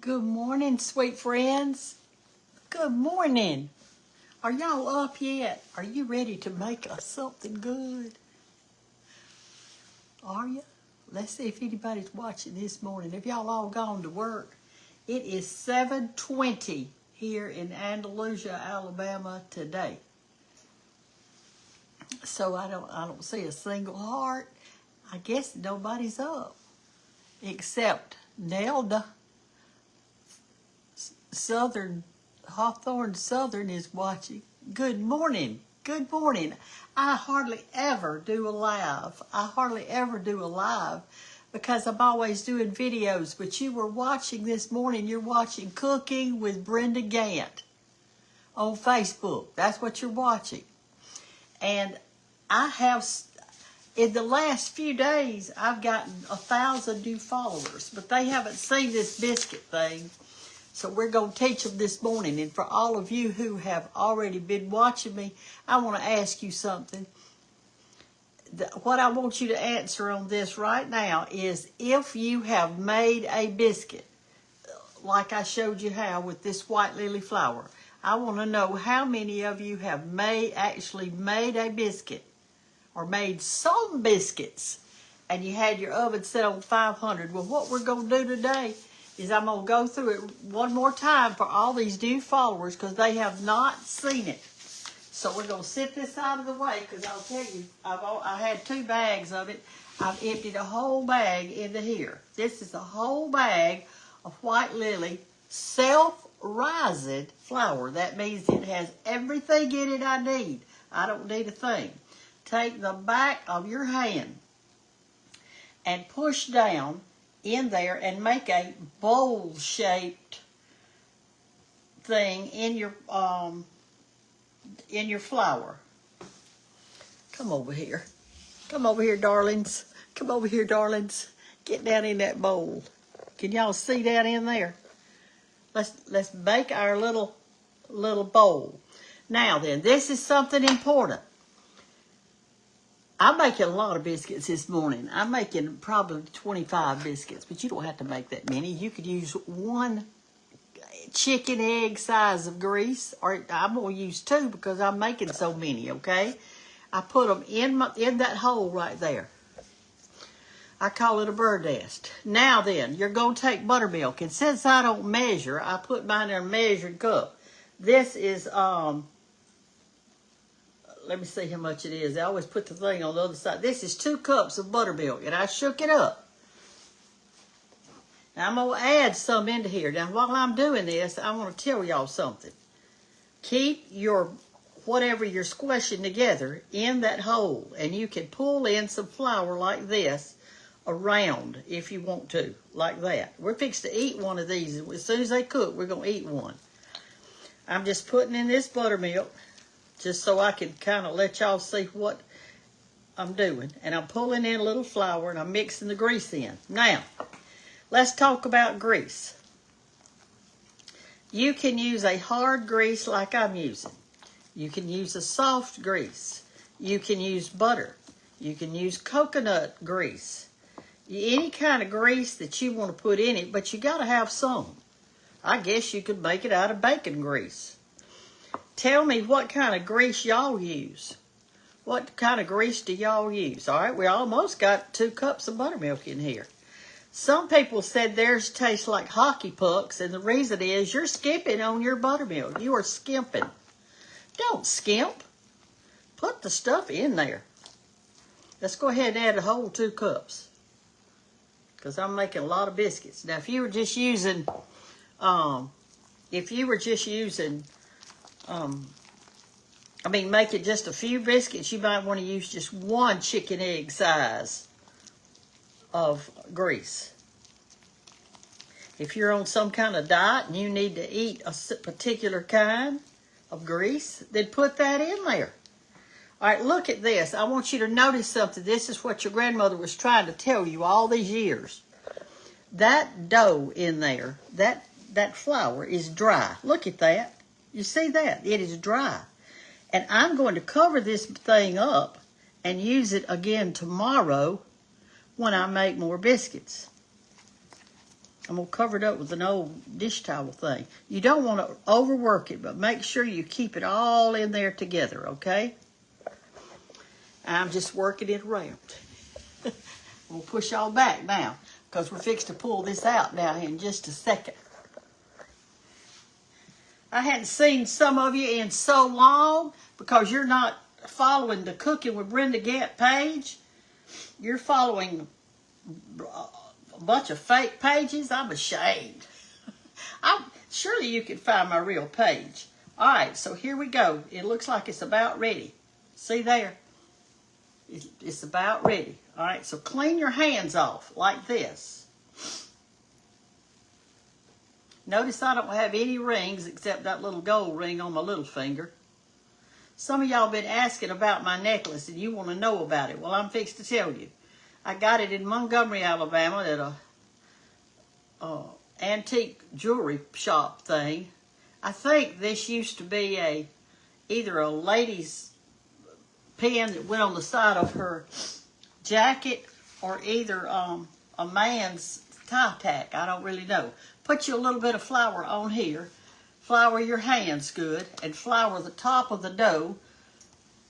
Good morning, sweet friends. Good morning. Are y'all up yet? Are you ready to make us something good? Are you? Let's see if anybody's watching this morning. Have y'all all gone to work? It is 7:20 here in Andalusia, Alabama today. So I don't see a single heart. I guess nobody's up except Nelda. Hawthorne Southern is watching. Good morning. Good morning. I hardly ever do a live. Because I'm always doing videos. But you were watching this morning. You're watching Cooking with Brenda Gantt on Facebook. That's what you're watching. And I have, in the last few days, I've gotten 1,000 new followers. But they haven't seen this biscuit thing. So we're going to teach them this morning. And for all of you who have already been watching me, I want to ask you something. What I want you to answer on this right now is if you have made a biscuit, like I showed you how with this white lily flour, I want to know how many of you have actually made a biscuit or made some biscuits and you had your oven set on 500. Well, what we're going to do today is I'm going to go through it one more time for all these new followers because they have not seen it. So we're going to sit this out of the way because I'll tell you, I had 2 bags of it. I've emptied a whole bag into here. This is a whole bag of white lily self-rising flour. That means it has everything in it I need. I don't need a thing. Take the back of your hand and push down in there and make a bowl-shaped thing in your flour. Come over here. Come over here, darlings. Come over here, darlings. Get down in that bowl. Can y'all see down in there? Let's bake our little bowl. Now then, this is something important. I'm making a lot of biscuits this morning. I'm making probably 25 biscuits, but you don't have to make that many. You could use 1 chicken egg size of grease, or I'm going to use 2 because I'm making so many, okay? I put them in that hole right there. I call it a bird nest. Now then, you're going to take buttermilk, and since I don't measure, I put mine in a measured cup. This is, let me see how much it is. I always put the thing on the other side. This is 2 cups of buttermilk, and I shook it up. Now, I'm going to add some into here. Now, while I'm doing this, I want to tell y'all something. Keep your, whatever you're squishing together in that hole, and you can pull in some flour like this around if you want to, like that. We're fixing to eat one of these. As soon as they cook, we're going to eat one. I'm just putting in this buttermilk, just so I can kind of let y'all see what I'm doing. And I'm pulling in a little flour and I'm mixing the grease in. Now, let's talk about grease. You can use a hard grease like I'm using. You can use a soft grease. You can use butter. You can use coconut grease. Any kind of grease that you want to put in it, but you got to have some. I guess you could make it out of bacon grease. Tell me what kind of grease y'all use. What kind of grease do y'all use? All right, we almost got 2 cups of buttermilk in here. Some people said theirs tastes like hockey pucks, and the reason is you're skimping on your buttermilk. You are skimping. Don't skimp. Put the stuff in there. Let's go ahead and add a whole 2 cups because I'm making a lot of biscuits. Now, if you were just using, making just a few biscuits, you might want to use just 1 chicken egg size of grease. If you're on some kind of diet and you need to eat a particular kind of grease, then put that in there. All right, look at this. I want you to notice something. This is what your grandmother was trying to tell you all these years. That dough in there, that flour is dry. Look at that. You see that? It is dry. And I'm going to cover this thing up and use it again tomorrow when I make more biscuits. I'm going to cover it up with an old dish towel thing. You don't want to overwork it, but make sure you keep it all in there together, okay? I'm just working it around. We'll push y'all back now because we're fixed to pull this out now in just a second. I hadn't seen some of you in so long because you're not following the Cooking with Brenda Gantt page. You're following a bunch of fake pages. I'm ashamed. Surely you can find my real page. All right, so here we go. It looks like it's about ready. See there? It's about ready. All right, so clean your hands off like this. Notice I don't have any rings except that little gold ring on my little finger. Some of y'all been asking about my necklace and you want to know about it. Well, I'm fixed to tell you. I got it in Montgomery, Alabama at a antique jewelry shop thing. I think this used to be either a lady's pin that went on the side of her jacket or either a man's tie tack. I don't really know. Put you a little bit of flour on here. Flour your hands good and flour the top of the dough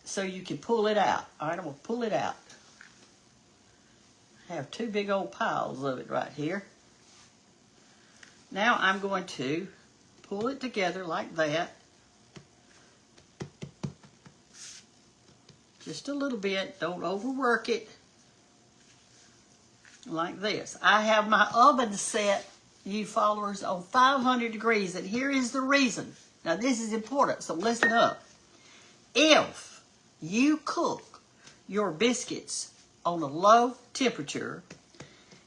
so you can pull it out. All right, I'm going to pull it out. I have two big old piles of it right here. Now I'm going to pull it together like that. Just a little bit. Don't overwork it. Like this. I have my oven set, you followers, on 500 degrees. And here is the reason. Now this is important, so listen up. If you cook your biscuits on a low temperature,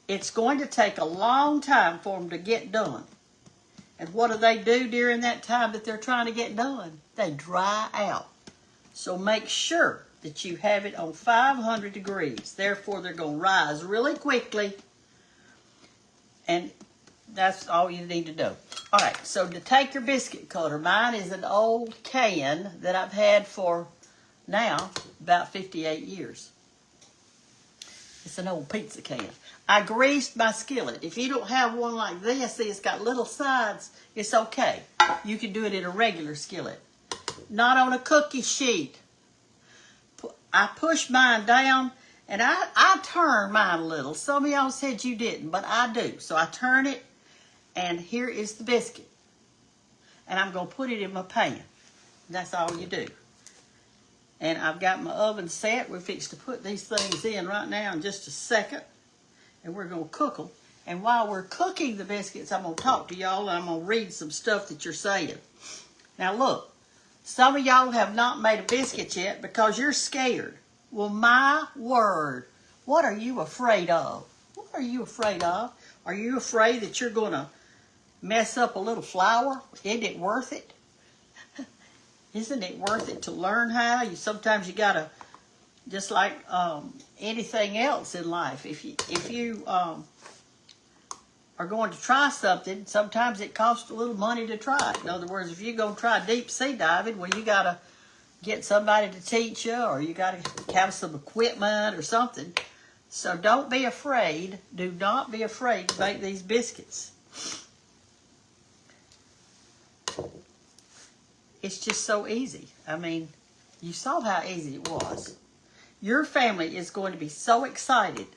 it's going to take a long time for them to get done. And what do they do during that time that they're trying to get done? They dry out. So make sure that you have it on 500 degrees. Therefore, they're going to rise really quickly. And that's all you need to do. All right, so to take your biscuit cutter, mine is an old can that I've had for now about 58 years. It's an old pizza can. I greased my skillet. If you don't have one like this, see it's got little sides, it's okay. You can do it in a regular skillet. Not on a cookie sheet. I push mine down and I turn mine a little. Some of y'all said you didn't, but I do. So I turn it and here is the biscuit. And I'm going to put it in my pan. That's all you do. And I've got my oven set. We're fixed to put these things in right now in just a second. And we're going to cook them. And while we're cooking the biscuits, I'm going to talk to y'all and I'm going to read some stuff that you're saying. Now look, some of y'all have not made a biscuit yet because you're scared. Well, my word, what are you afraid of? What are you afraid of? Are you afraid that you're going to mess up a little flour? Isn't it worth it? Isn't it worth it to learn how? Sometimes you got to, just like anything else in life, if you are going to try something, sometimes it costs a little money to try it. In other words, if you're going to try deep sea diving, well, you got to get somebody to teach you, or you got to have some equipment or something. So don't be afraid. Do not be afraid to make these biscuits. It's just so easy. I mean, you saw how easy it was. Your family is going to be so excited.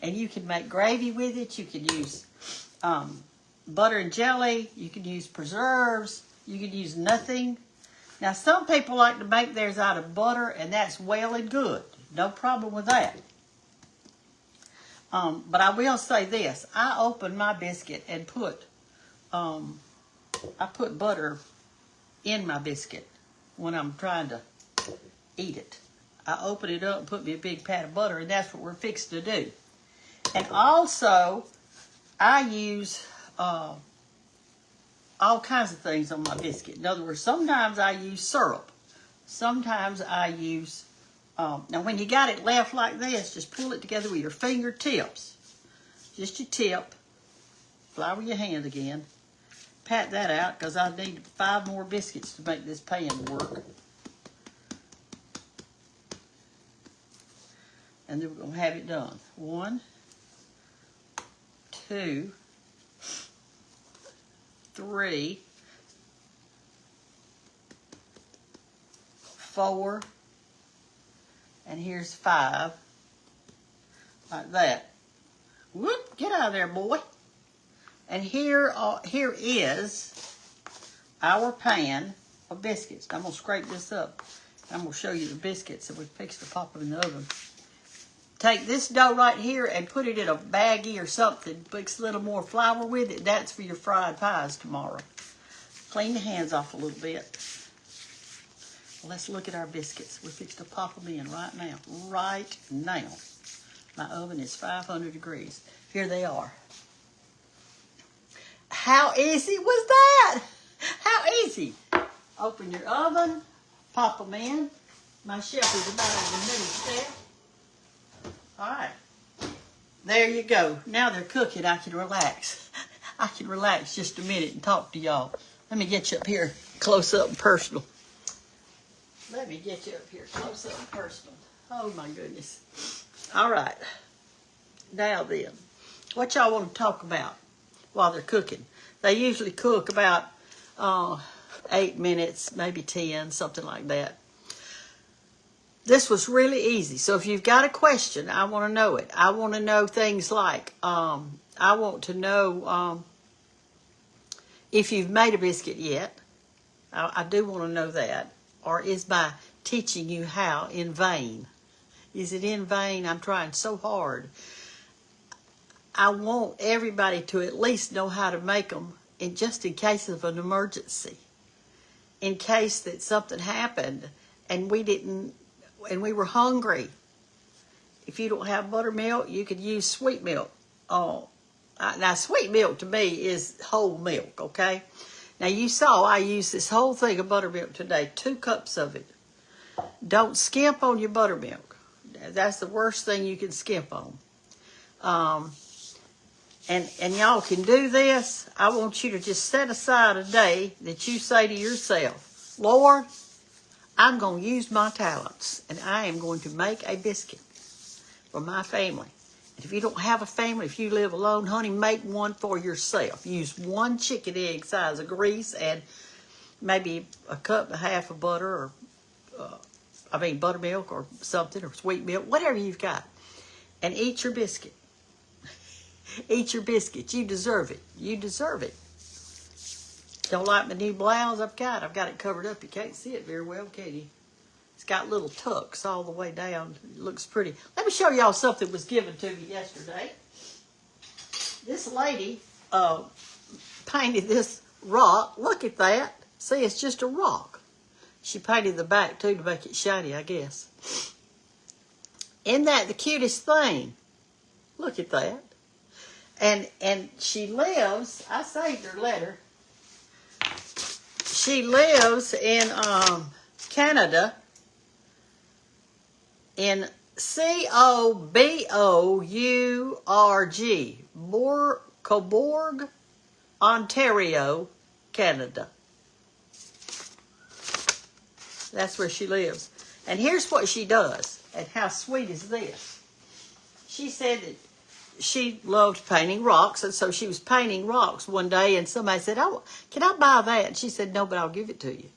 And you can make gravy with it. You can use butter and jelly. You can use preserves. You can use nothing. Now, some people like to make theirs out of butter, and that's well and good. No problem with that. But I will say this. I opened my biscuit and put butter in my biscuit when I'm trying to eat it. I open it up and put me a big pat of butter, and that's what we're fixed to do. And also, I use all kinds of things on my biscuit. In other words, sometimes I use syrup. Sometimes I use, now when you got it left like this, just pull it together with your fingertips. Just your tip. Flour your hand again. Pat that out because I need 5 more biscuits to make this pan work. And then we're going to have it done. 1, 2, 3, 4, and here's 5, like that. Whoop, get out of there, boy. And here is our pan of biscuits. I'm going to scrape this up. I'm going to show you the biscuits that we fixed to pop them in the oven. Take this dough right here and put it in a baggie or something. Mix a little more flour with it. That's for your fried pies tomorrow. Clean the hands off a little bit. Well, let's look at our biscuits. We're fixing to pop them in right now. Right now. My oven is 500 degrees. Here they are. How easy was that? How easy. Open your oven. Pop them in. My shelf is about on the middle step. All right. There you go. Now they're cooking. I can relax. I can relax just a minute and talk to y'all. Let me get you up here close up and personal. Let me get you up here close up and personal. Oh, my goodness. All right. Now then, what y'all want to talk about while they're cooking? They usually cook about 8 minutes, maybe 10, something like that. This was really easy. So if you've got a question, I want to know it. I want to know things like, I want to know if you've made a biscuit yet. I do want to know that. Or is my teaching you how in vain? Is it in vain? I'm trying so hard. I want everybody to at least know how to make them just in case of an emergency. In case that something happened and we were hungry. If you don't have buttermilk, you could use sweet milk. Now, sweet milk to me is whole milk, okay? Now, you saw I used this whole thing of buttermilk today, 2 cups of it. Don't skimp on your buttermilk. That's the worst thing you can skimp on. And y'all can do this. I want you to just set aside a day that you say to yourself, Lord, I'm going to use my talents, and I am going to make a biscuit for my family. And if you don't have a family, if you live alone, honey, make one for yourself. Use 1 chicken egg size of grease and maybe a cup and a half of butter or, buttermilk or something, or sweet milk, whatever you've got. And eat your biscuit. Eat your biscuit. You deserve it. You deserve it. Don't like my new blouse I've got it covered up. You can't see it very well, can you? It's got little tucks all the way down. It looks pretty. Let me show y'all something that was given to me yesterday. This lady painted this rock. Look at that. See, it's just a rock. She painted the back, too, to make it shiny, I guess. Isn't that the cutest thing? Look at that. And she lives, I saved her letter. She lives in Canada, in Cobourg, Cobourg, Ontario, Canada. That's where she lives. And here's what she does, and how sweet is this. She said that she loved painting rocks, and so she was painting rocks one day, and somebody said, "Oh, can I buy that?" And she said, "No, but I'll give it to you.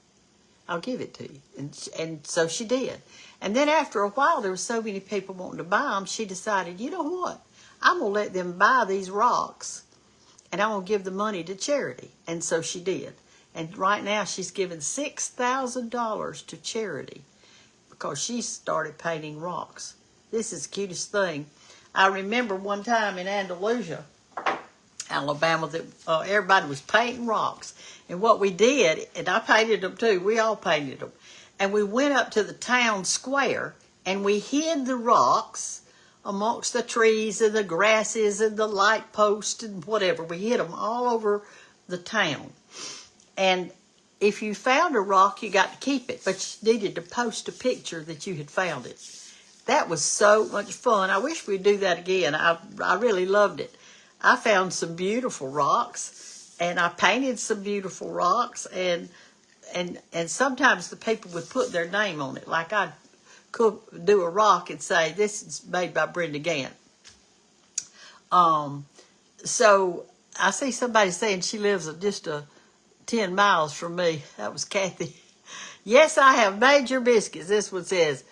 I'll give it to you." And so she did. And then after a while, there were so many people wanting to buy them, she decided, you know what? I'm going to let them buy these rocks, and I'm going to give the money to charity. And so she did. And right now, she's given $6,000 to charity because she started painting rocks. This is the cutest thing. I remember one time in Andalusia, Alabama, that everybody was painting rocks. And what we did, and I painted them too, we all painted them. And we went up to the town square, and we hid the rocks amongst the trees and the grasses and the light posts and whatever. We hid them all over the town. And if you found a rock, you got to keep it, but you needed to post a picture that you had found it. That was so much fun. I wish we'd do that again. I really loved it. I found some beautiful rocks, and I painted some beautiful rocks, and sometimes the people would put their name on it. Like I'd do a rock and say, "This is made by Brenda Gantt." So I see somebody saying she lives just 10 miles from me. That was Kathy. Yes, I have made your biscuits. This one says,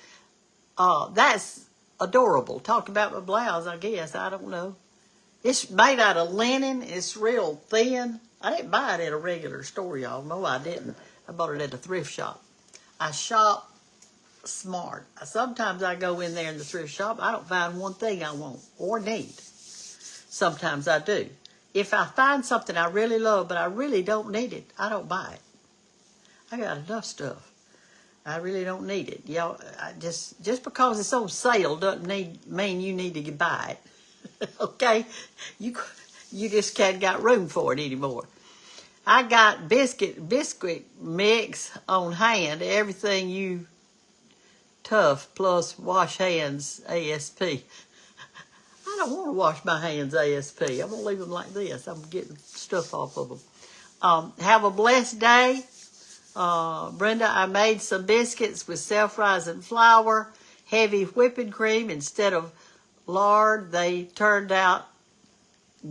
that's adorable. Talk about my blouse, I guess. I don't know. It's made out of linen. It's real thin. I didn't buy it at a regular store, y'all. No, I didn't. I bought it at a thrift shop. I shop smart. Sometimes I go in there in the thrift shop. I don't find one thing I want or need. Sometimes I do. If I find something I really love, but I really don't need it, I don't buy it. I got enough stuff. I really don't need it. Y'all, just because it's on sale doesn't mean you need to buy it. Okay? You just can't got room for it anymore. I got biscuit mix on hand. Everything you tough plus wash hands ASP. I don't want to wash my hands ASP. I'm going to leave them like this. I'm getting stuff off of them. Have a blessed day. Brenda, I made some biscuits with self-rising flour, heavy whipping cream instead of lard. They turned out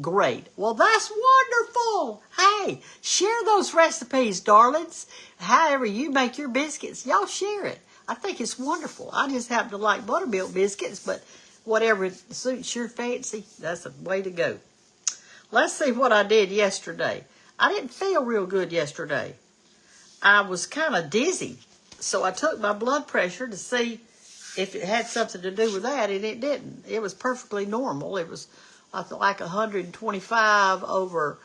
great. Well, that's wonderful. Hey, share those recipes, darlings. However you make your biscuits, y'all share it. I think it's wonderful. I just happen to like buttermilk biscuits, but whatever suits your fancy, that's the way to go. Let's see what I did yesterday. I didn't feel real good yesterday. I was kind of dizzy, so I took my blood pressure to see if it had something to do with that, and it didn't. It was perfectly normal. It was like 125 over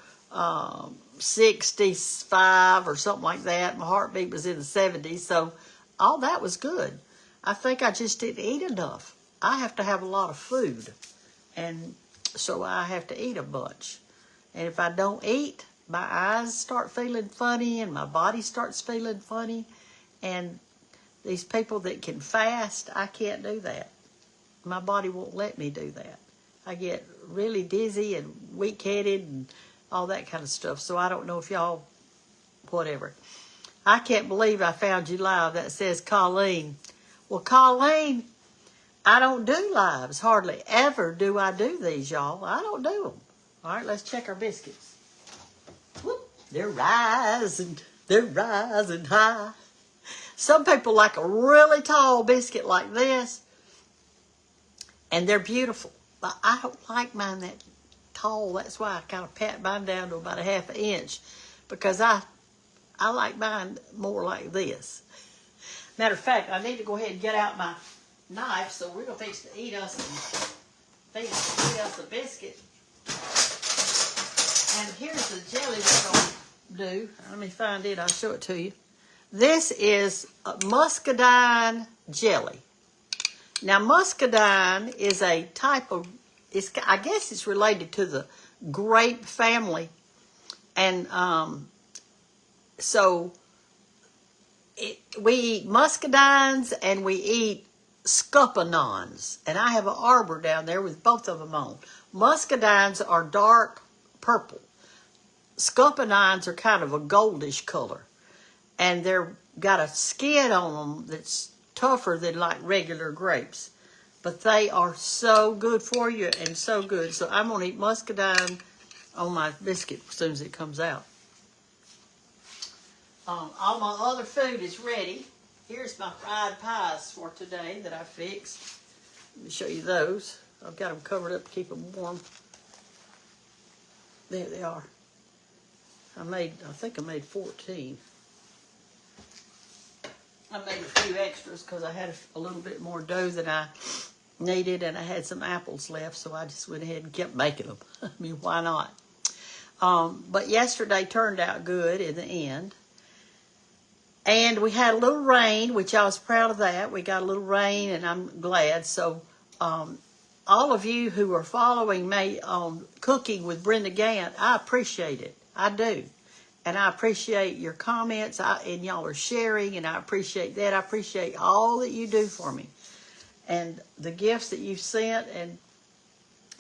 65 or something like that. My heartbeat was in the 70s, so all that was good. I think I just didn't eat enough. I have to have a lot of food, and so I have to eat a bunch. And if I don't eat, my eyes start feeling funny and my body starts feeling funny. And these people that can fast, I can't do that. My body won't let me do that. I get really dizzy and weak-headed and all that kind of stuff. So I don't know if y'all, whatever. I can't believe I found you live. That says Colleen. Well, Colleen, I don't do lives. Hardly ever do I do these, y'all. I don't do them. All right, let's check our biscuits. Whoop, they're rising high. Some people like a really tall biscuit like this, and they're beautiful. But I don't like mine that tall. That's why I kind of pat mine down to about a half an inch, because I like mine more like this. Matter of fact, I need to go ahead and get out my knife, so we're going to fix to eat us a biscuit. And here's the jelly we're going to do. Let me find it. I'll show it to you. This is muscadine jelly. Now, muscadine is a type of, I guess it's related to the grape family. And so we eat muscadines and we eat scuppernons. And I have an arbor down there with both of them on. Muscadines are dark purple. Scuppernons are kind of a goldish color. And they're got a skin on them that's tougher than like regular grapes. But they are so good for you and so good. So I'm going to eat muscadine on my biscuit as soon as it comes out. All my other food is ready. Here's my fried pies for today that I fixed. Let me show you those. I've got them covered up to keep them warm. There they are. I think I made 14. I made a few extras because I had a little bit more dough than I needed, and I had some apples left, so I just went ahead and kept making them. I mean, why not? But yesterday turned out good in the end. And we had a little rain, which I was proud of that. We got a little rain, and I'm glad. So all of you who are following me on Cooking with Brenda Gantt, I appreciate it. I do. And I appreciate your comments, and y'all are sharing, and I appreciate that. I appreciate all that you do for me. And the gifts that you've sent, and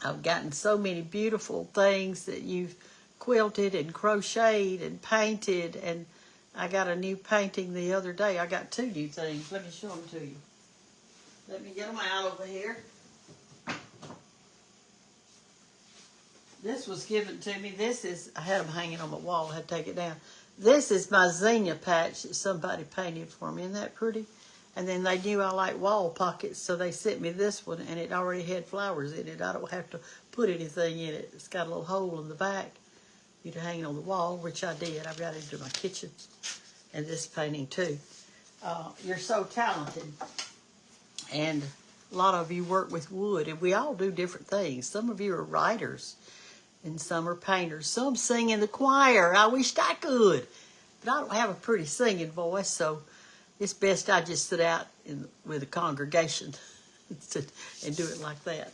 I've gotten so many beautiful things that you've quilted and crocheted and painted, and I got a new painting the other day. I got 2 new things. Let me show them to you. Let me get them out over here. This was given to me. This is, I had them hanging on my wall. I had to take it down. This is my zinnia patch that somebody painted for me. Isn't that pretty? And then they knew I like wall pockets, so they sent me this one, and it already had flowers in it. I don't have to put anything in it. It's got a little hole in the back. You to hang it on the wall, which I did. I've got it into my kitchen. And this painting, too. You're so talented. And a lot of you work with wood, and we all do different things. Some of you are writers, and some are painters. Some sing in the choir. I wished I could, but I don't have a pretty singing voice, so it's best I just sit out with a congregation and do it like that.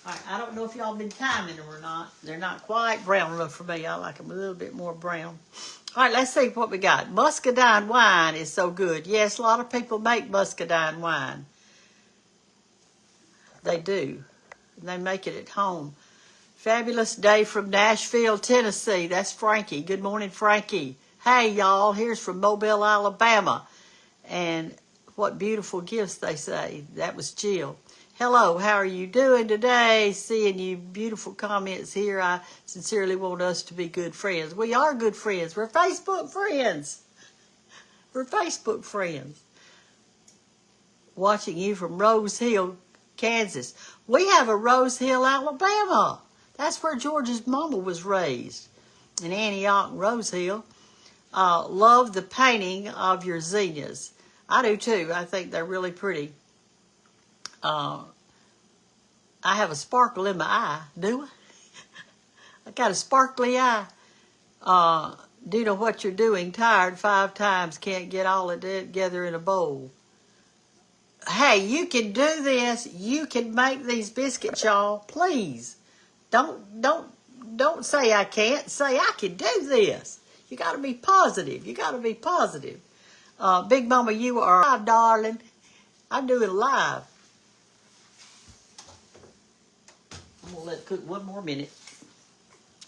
All right, I don't know if y'all been timing them or not. They're not quite brown enough for me. I like them a little bit more brown. All right, let's see what we got. Muscadine wine is so good. Yes, a lot of people make muscadine wine. They do. They make it at home. Fabulous day from Nashville, Tennessee. That's Frankie. Good morning, Frankie. Hey, y'all. Here's from Mobile, Alabama. And what beautiful gifts they say. That was Jill. Hello, how are you doing today? Seeing you beautiful comments here. I sincerely want us to be good friends. We are good friends. We're Facebook friends. We're Facebook friends. Watching you from Rose Hill, Kansas. We have a Rose Hill, Alabama. That's where George's mama was raised. In Antioch, Rose Hill. Love the painting of your zinnias. I do too. I think they're really pretty. I have a sparkle in my eye, do I? I got a sparkly eye. Do you know what you're doing? Tired 5 times, can't get all of it together in a bowl. Hey, you can do this. You can make these biscuits, y'all. Please. Don't say I can't. Say I can do this. You got to be positive. You got to be positive. Big Mama, you are live, darling. I do it live. I'm going to let it cook one more minute.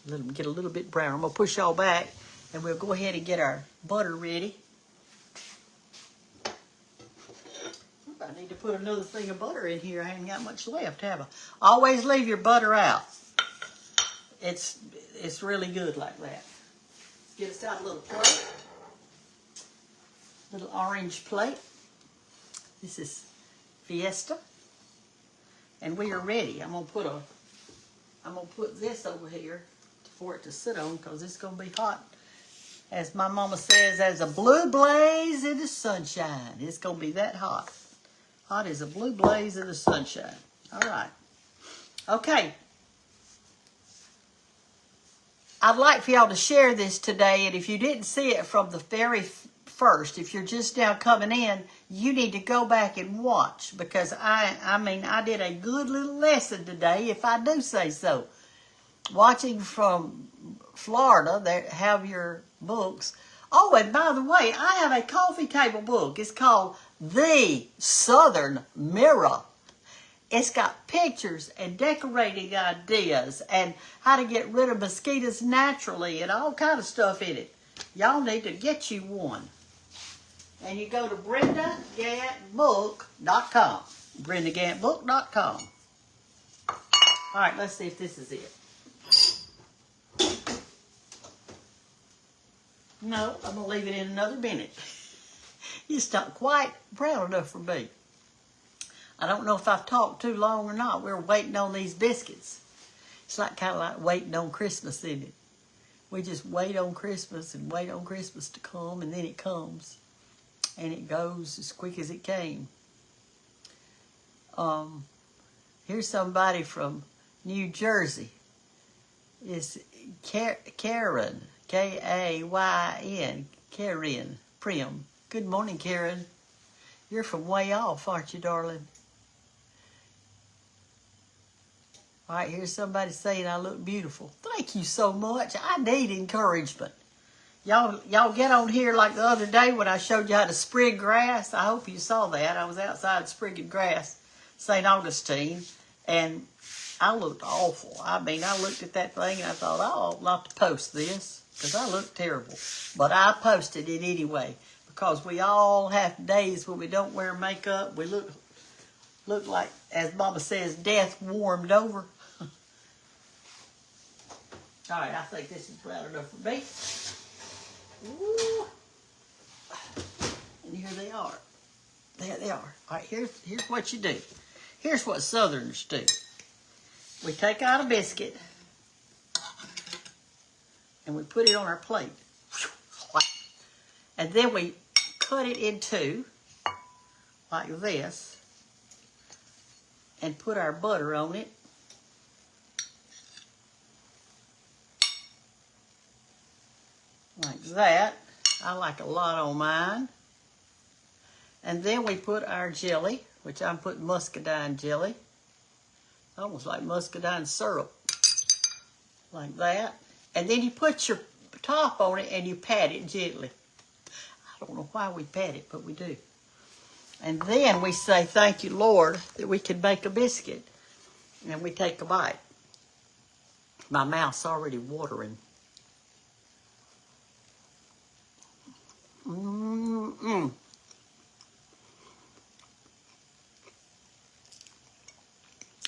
Let them get a little bit brown. I'm going to push y'all back, and we'll go ahead and get our butter ready. I need to put another thing of butter in here. I haven't got much left, have I? Always leave your butter out. It's really good like that. Get us out a little plate. Little orange plate. This is Fiesta. And we are ready. I'm gonna put this over here for it to sit on because it's gonna be hot. As my mama says, as a blue blaze in the sunshine. It's gonna be that hot. Hot as a blue blaze in the sunshine. All right. Okay. I'd like for y'all to share this today, and if you didn't see it from the very first, if you're just now coming in, you need to go back and watch, because I did a good little lesson today, if I do say so. Watching from Florida, they have your books. Oh, and by the way, I have a coffee table book. It's called The Southern Mirror. It's got pictures and decorating ideas and how to get rid of mosquitoes naturally and all kind of stuff in it. Y'all need to get you one. And you go to BrendaGanttBook.com. BrendaGanttBook.com. All right, let's see if this is it. No, I'm going to leave it in another minute. It's not quite brown enough for me. I don't know if I've talked too long or not. We're waiting on these biscuits. It's like kind of like waiting on Christmas, isn't it? We just wait on Christmas and wait on Christmas to come, and then it comes. And it goes as quick as it came. Here's somebody from New Jersey. It's Karen, K-A-Y-N, Karen Prim. Good morning, Karen. You're from way off, aren't you, darling? All right, here's somebody saying I look beautiful. Thank you so much. I need encouragement. Y'all get on here like the other day when I showed you how to sprig grass. I hope you saw that. I was outside sprigging grass, St. Augustine, and I looked awful. I mean, I looked at that thing and I thought, I ought not to post this because I look terrible. But I posted it anyway because we all have days when we don't wear makeup. We look like, as Mama says, death warmed over. All right, I think this is brown enough for me. Ooh. And here they are. There they are. All right, here's what you do. Here's what Southerners do. We take out a biscuit and we put it on our plate. And then we cut it in two, like this, and put our butter on it. Like that. I like a lot on mine. And then we put our jelly, which I'm putting muscadine jelly. Almost like muscadine syrup. Like that. And then you put your top on it and you pat it gently. I don't know why we pat it, but we do. And then we say, thank you, Lord, that we can make a biscuit. And we take a bite. My mouth's already watering. Mm-mm.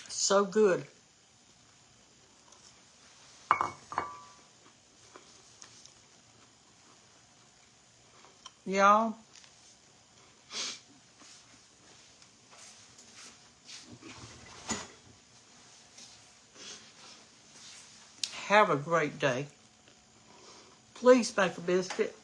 So good. Y'all, have a great day. Please make a biscuit.